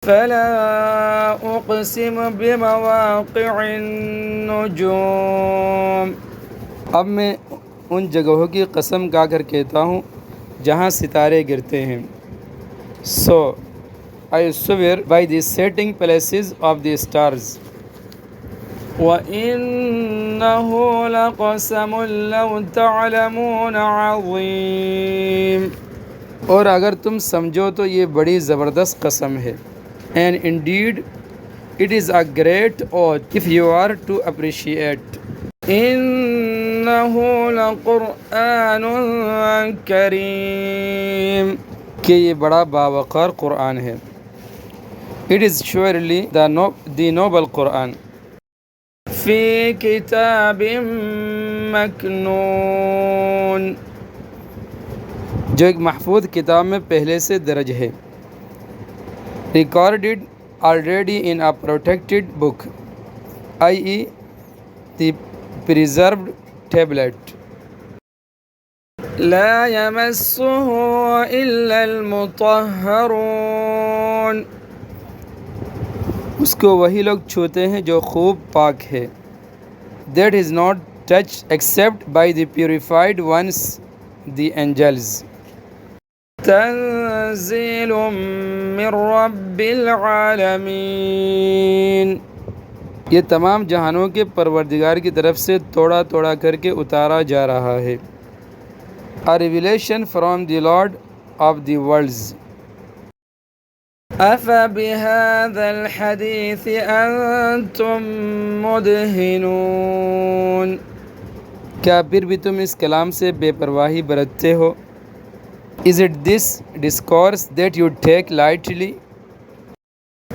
فلا اقسم بمواقع النجوم. اب میں ان جگہوں کی قسم کھا کر کہتا ہوں جہاں ستارے گرتے ہیں. So I swear by the setting places of the stars. وَإِنَّهُ لَقَسَمٌ لَوْ تَعْلَمُونَ عَظِيمٌ. اور اگر تم سمجھو تو یہ بڑی زبردست قسم ہے. And indeed it is a great oath if you are to appreciate. إِنَّهُ لَقُرْآنٌ كَرِيمٌ. کہ یہ بڑا باوقار قرآن ہے. It is surely the noble Quran. فی کتاب مکنون. جو ایک محفوظ کتاب میں پہلے سے درج ہے. Recorded already in a protected book, i.e. the preserved tablet. لا يمسه إلا المطهرون. اس کو وہی لوگ چھوتے ہیں جو خوب پاک ہے. That is not touched except by the purified ones, the angels. تنزيل من رب العالمین. یہ تمام جہانوں کے پروردگار کی طرف سے توڑا توڑا کر کے اتارا جا رہا ہے. A revelation from the Lord of the worlds. أَفَبِهَذَا الْحَدِيثِ أَنْتُمْ مُدْهِنُونَ. کیا پھر بھی تم اس کلام سے بے پرواہی برتتے ہو؟ Is it this discourse that you take lightly?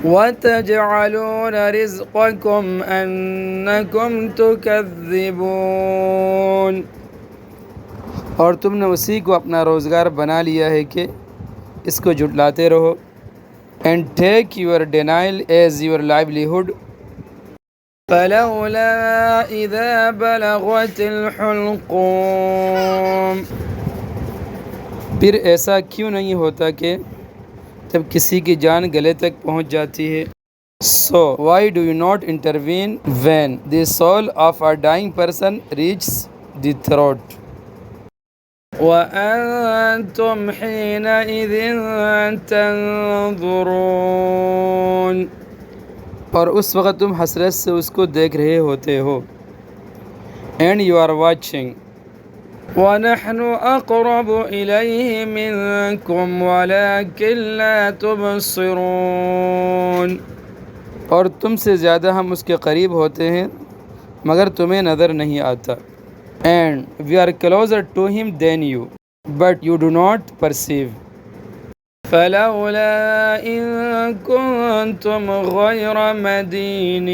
وَتَجْعَلُونَ رِزْقَكُمْ أَنَّكُمْ تُكَذِّبُونَ. اور تم نے اسی کو اپنا روزگار بنا لیا ہے کہ اس کو جھٹلاتے رہو. And take your denial as your livelihood. فَلَوْلَا إِذَا بَلَغَتِ الْحُلْقُومَ. پھر ایسا کیوں نہیں ہوتا کہ جب کسی کی جان گلے تک پہنچ جاتی ہے. So why do you not intervene when the soul of a dying person reaches the throat? وَأَنْتُمْ حِينَئِذٍ تَنْظُرُونَ. اور اس وقت تم حسرت سے اس کو دیکھ رہے ہوتے ہو. And you are watching. وَنَحْنُ أَقْرَبُ إِلَيْهِ مِنْكُمْ وَلَكِنْ لَا تُبْصِرُونَ. اور تم سے زیادہ ہم اس کے قریب ہوتے ہیں مگر تمہیں نظر نہیں آتا. And we are closer to him than you, but you do not perceive. فَلَوْلَا إِن كُنْتُمْ غَيْرَ مَدِينِينَ.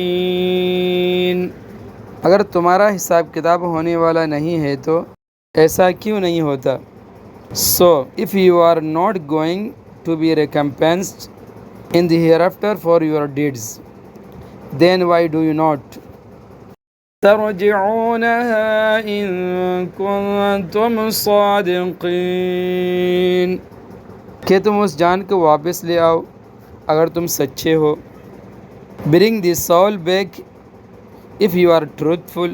اگر تمہارا حساب کتاب ہونے والا نہیں ہے تو ایسا کیوں نہیں ہوتا. So if you are not going to be recompensed in the hereafter for your deeds, then why do you not ترجعونها إن كنتم صادقين. کہ تم اس جان کو واپس لے آؤ اگر تم سچے ہو. Bring the soul back if you are truthful.